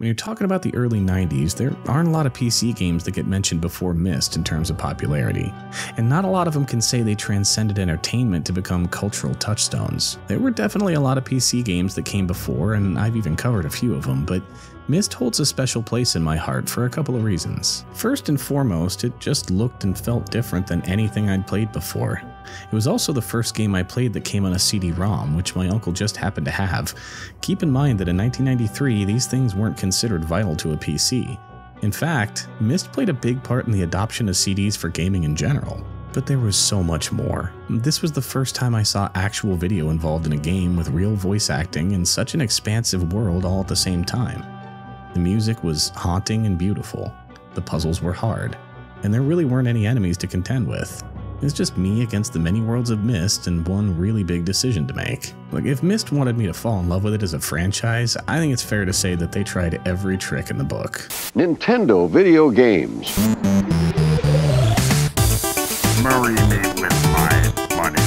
When you're talking about the early 90s, there aren't a lot of PC games that get mentioned before Myst in terms of popularity, and not a lot of them can say they transcended entertainment to become cultural touchstones. There were definitely a lot of PC games that came before, and I've even covered a few of them, but Myst holds a special place in my heart for a couple of reasons. First and foremost, it just looked and felt different than anything I'd played before. It was also the first game I played that came on a CD-rom, which my uncle just happened to have. Keep in mind that in 1993, these things weren't considered vital to a PC. In fact, Myst played a big part in the adoption of CDs for gaming in general. But there was so much more. This was the first time I saw actual video involved in a game with real voice acting in such an expansive world all at the same time. The music was haunting and beautiful. The puzzles were hard, and there really weren't any enemies to contend with. It was just me against the many worlds of Myst and one really big decision to make. Like, if Myst wanted me to fall in love with it as a franchise, I think it's fair to say that they tried every trick in the book. Nintendo video games. Marry me with my money.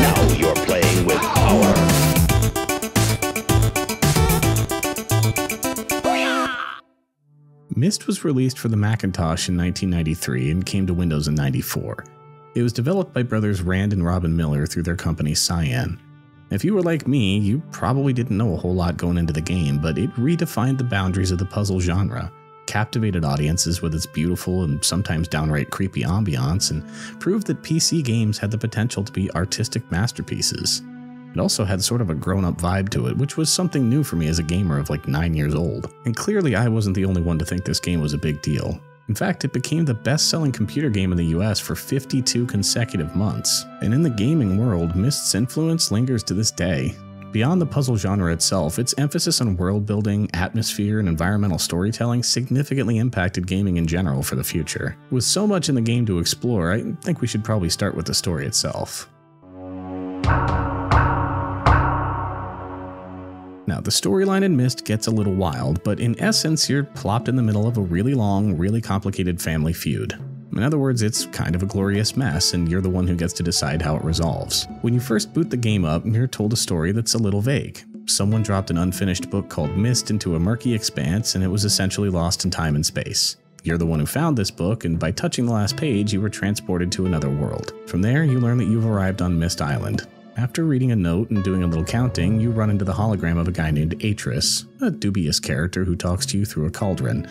Now you're playing with power. Myst was released for the Macintosh in 1993 and came to Windows in '94. It was developed by brothers Rand and Robin Miller through their company Cyan. If you were like me, you probably didn't know a whole lot going into the game, but it redefined the boundaries of the puzzle genre, captivated audiences with its beautiful and sometimes downright creepy ambiance, and proved that PC games had the potential to be artistic masterpieces. It also had sort of a grown-up vibe to it, which was something new for me as a gamer of like 9 years old. And clearly I wasn't the only one to think this game was a big deal. In fact, it became the best-selling computer game in the US for 52 consecutive months. And in the gaming world, Myst's influence lingers to this day. Beyond the puzzle genre itself, its emphasis on world building, atmosphere, and environmental storytelling significantly impacted gaming in general for the future. With so much in the game to explore, I think we should probably start with the story itself. Now, the storyline in Myst gets a little wild, but in essence, you're plopped in the middle of a really long, really complicated family feud. In other words, it's kind of a glorious mess, and you're the one who gets to decide how it resolves. When you first boot the game up, you're told a story that's a little vague. Someone dropped an unfinished book called Myst into a murky expanse, and it was essentially lost in time and space. You're the one who found this book, and by touching the last page, you were transported to another world. From there, you learn that you've arrived on Myst Island. After reading a note and doing a little counting, you run into the hologram of a guy named Atris, a dubious character who talks to you through a cauldron.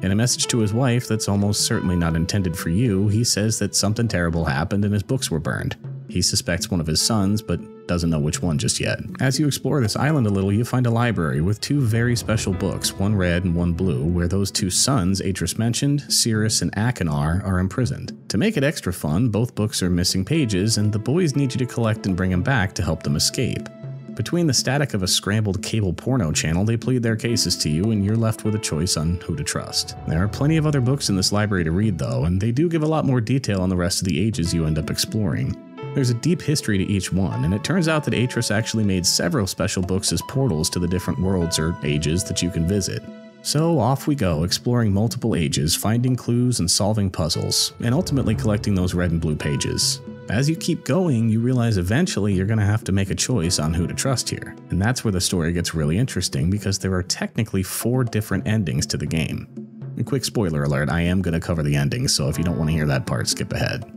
In a message to his wife that's almost certainly not intended for you, he says that something terrible happened and his books were burned. He suspects one of his sons, but doesn't know which one just yet. As you explore this island a little, you find a library with two very special books, one red and one blue, where those two sons Atris mentioned, Cirrus and Akinar, are imprisoned. To make it extra fun, both books are missing pages, and the boys need you to collect and bring them back to help them escape. Between the static of a scrambled cable porno channel, they plead their cases to you, and you're left with a choice on who to trust. There are plenty of other books in this library to read, though, and they do give a lot more detail on the rest of the ages you end up exploring. There's a deep history to each one, and it turns out that Atris actually made several special books as portals to the different worlds or ages that you can visit. So off we go, exploring multiple ages, finding clues and solving puzzles, and ultimately collecting those red and blue pages. As you keep going, you realize eventually you're going to have to make a choice on who to trust here. And that's where the story gets really interesting, because there are technically 4 different endings to the game. A quick spoiler alert, I am going to cover the endings, so if you don't want to hear that part, skip ahead.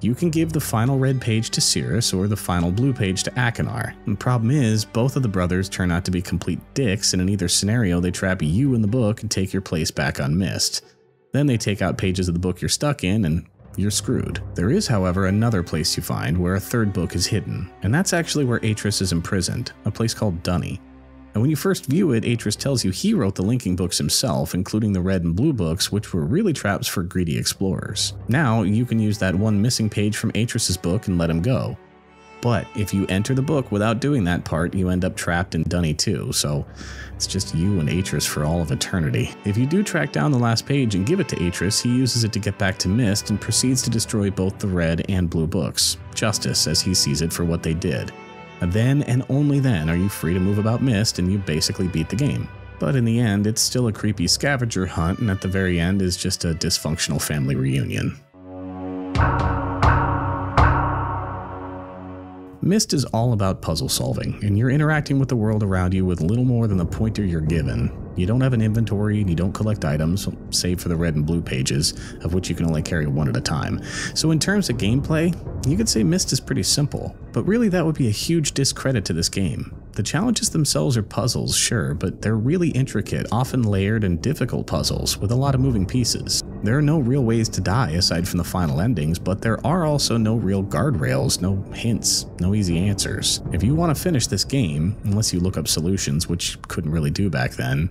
You can give the final red page to Cirrus or the final blue page to Akinar. The problem is, both of the brothers turn out to be complete dicks, and in either scenario they trap you in the book and take your place back on Myst. Then they take out pages of the book you're stuck in, and you're screwed. There is, however, another place you find where a third book is hidden, and that's actually where Atris is imprisoned, a place called Dunny. And when you first view it, Atris tells you he wrote the linking books himself, including the red and blue books, which were really traps for greedy explorers. Now, you can use that one missing page from Atris's book and let him go. But if you enter the book without doing that part, you end up trapped in Dunny too, so it's just you and Atris for all of eternity. If you do track down the last page and give it to Atris, he uses it to get back to Myst and proceeds to destroy both the red and blue books. Justice, as he sees it, for what they did. And then and only then are you free to move about Myst, and you basically beat the game. But in the end, it's still a creepy scavenger hunt, and at the very end is just a dysfunctional family reunion. Myst is all about puzzle solving, and you're interacting with the world around you with little more than the pointer you're given. You don't have an inventory and you don't collect items, save for the red and blue pages, of which you can only carry one at a time. So in terms of gameplay, you could say Myst is pretty simple, but really that would be a huge discredit to this game. The challenges themselves are puzzles, sure, but they're really intricate, often layered and difficult puzzles with a lot of moving pieces. There are no real ways to die aside from the final endings, but there are also no real guardrails, no hints, no easy answers. If you want to finish this game, unless you look up solutions, which couldn't really do back then,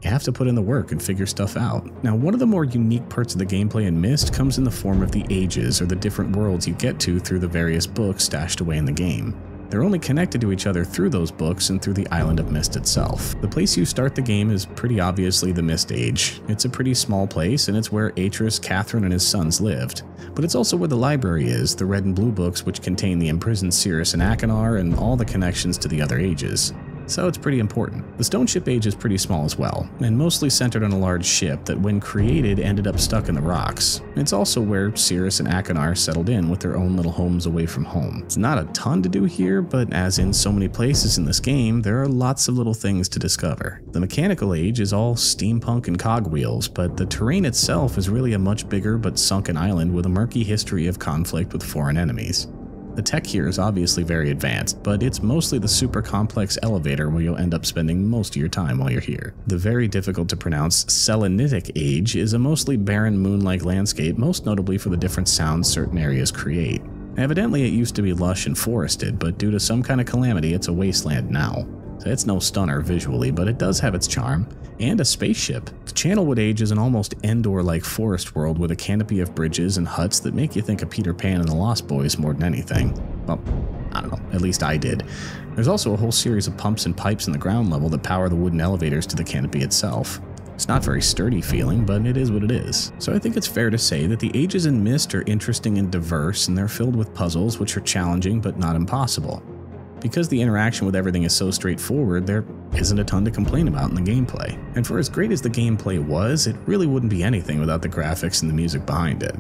you have to put in the work and figure stuff out. Now, one of the more unique parts of the gameplay in Myst comes in the form of the ages, or the different worlds you get to through the various books stashed away in the game. They're only connected to each other through those books and through the island of Myst itself. The place you start the game is pretty obviously the Myst Age. It's a pretty small place, and it's where Atris, Catherine, and his sons lived. But it's also where the library is, the red and blue books which contain the imprisoned Cirrus and Achenar and all the connections to the other ages. So it's pretty important. The Stone Ship Age is pretty small as well, and mostly centered on a large ship that when created ended up stuck in the rocks. It's also where Cirrus and Achenar settled in with their own little homes away from home. It's not a ton to do here, but as in so many places in this game, there are lots of little things to discover. The Mechanical Age is all steampunk and cogwheels, but the terrain itself is really a much bigger but sunken island with a murky history of conflict with foreign enemies. The tech here is obviously very advanced, but it's mostly the super complex elevator where you'll end up spending most of your time while you're here. The very difficult to pronounce Selenitic Age is a mostly barren moon-like landscape, most notably for the different sounds certain areas create. Evidently it used to be lush and forested, but due to some kind of calamity it's a wasteland now. So it's no stunner visually, but it does have its charm. And a spaceship. The Channelwood Age is an almost Endor-like forest world with a canopy of bridges and huts that make you think of Peter Pan and the Lost Boys more than anything. Well, I don't know, at least I did. There's also a whole series of pumps and pipes in the ground level that power the wooden elevators to the canopy itself. It's not very sturdy feeling, but it is what it is. So I think it's fair to say that the ages in Myst are interesting and diverse, and they're filled with puzzles which are challenging but not impossible. Because the interaction with everything is so straightforward, there isn't a ton to complain about in the gameplay. And for as great as the gameplay was, it really wouldn't be anything without the graphics and the music behind it.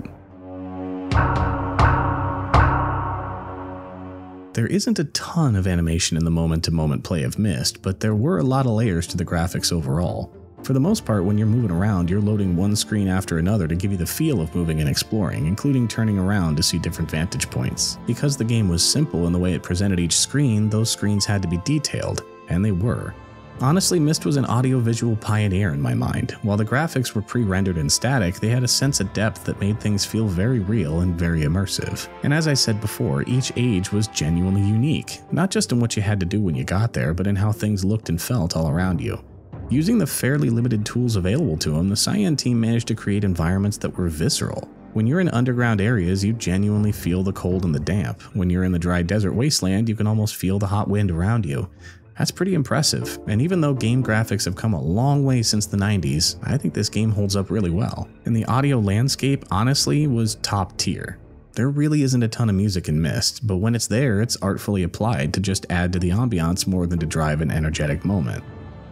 There isn't a ton of animation in the moment-to-moment play of Myst, but there were a lot of layers to the graphics overall. For the most part, when you're moving around, you're loading one screen after another to give you the feel of moving and exploring, including turning around to see different vantage points. Because the game was simple in the way it presented each screen, those screens had to be detailed, and they were. Honestly, Myst was an audio-visual pioneer in my mind. While the graphics were pre-rendered and static, they had a sense of depth that made things feel very real and very immersive. And as I said before, each age was genuinely unique, not just in what you had to do when you got there, but in how things looked and felt all around you. Using the fairly limited tools available to them, the Cyan team managed to create environments that were visceral. When you're in underground areas, you genuinely feel the cold and the damp. When you're in the dry desert wasteland, you can almost feel the hot wind around you. That's pretty impressive, and even though game graphics have come a long way since the 90s, I think this game holds up really well. And the audio landscape, honestly, was top tier. There really isn't a ton of music in Myst, but when it's there, it's artfully applied to just add to the ambiance more than to drive an energetic moment.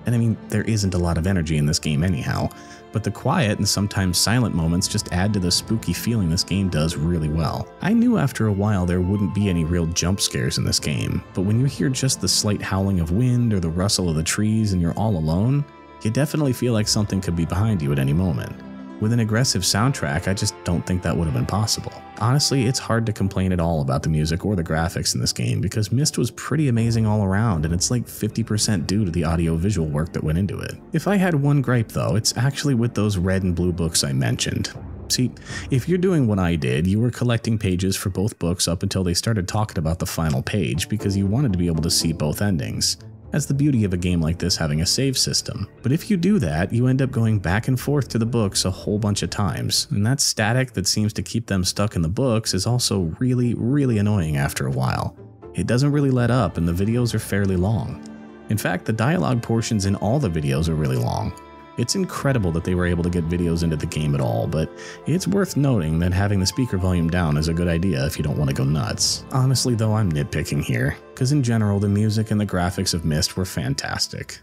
And I mean, there isn't a lot of energy in this game anyhow, but the quiet and sometimes silent moments just add to the spooky feeling this game does really well. I knew after a while there wouldn't be any real jump scares in this game, but when you hear just the slight howling of wind or the rustle of the trees and you're all alone, you definitely feel like something could be behind you at any moment. With an aggressive soundtrack, I just don't think that would have been possible. Honestly, it's hard to complain at all about the music or the graphics in this game because Myst was pretty amazing all around, and it's like 50% due to the audio-visual work that went into it. If I had one gripe though, it's actually with those red and blue books I mentioned. See, if you're doing what I did, you were collecting pages for both books up until they started talking about the final page because you wanted to be able to see both endings. That's the beauty of a game like this having a save system. But if you do that, you end up going back and forth to the books a whole bunch of times, and that static that seems to keep them stuck in the books is also really annoying after a while. It doesn't really let up, and the videos are fairly long. In fact, the dialogue portions in all the videos are really long. It's incredible that they were able to get videos into the game at all, but it's worth noting that having the speaker volume down is a good idea if you don't want to go nuts. Honestly though, I'm nitpicking here, because in general the music and the graphics of Myst were fantastic.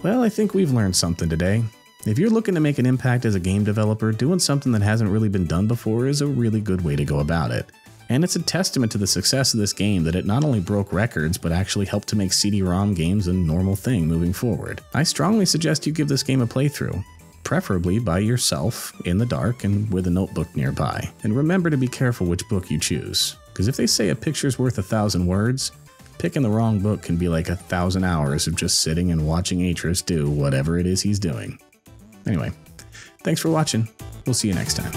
Well, I think we've learned something today. If you're looking to make an impact as a game developer, doing something that hasn't really been done before is a really good way to go about it. And it's a testament to the success of this game that it not only broke records, but actually helped to make CD-ROM games a normal thing moving forward. I strongly suggest you give this game a playthrough, preferably by yourself, in the dark, and with a notebook nearby. And remember to be careful which book you choose, because if they say a picture's worth 1,000 words, picking the wrong book can be like 1,000 hours of just sitting and watching Atris do whatever it is he's doing. Anyway, thanks for watching. We'll see you next time.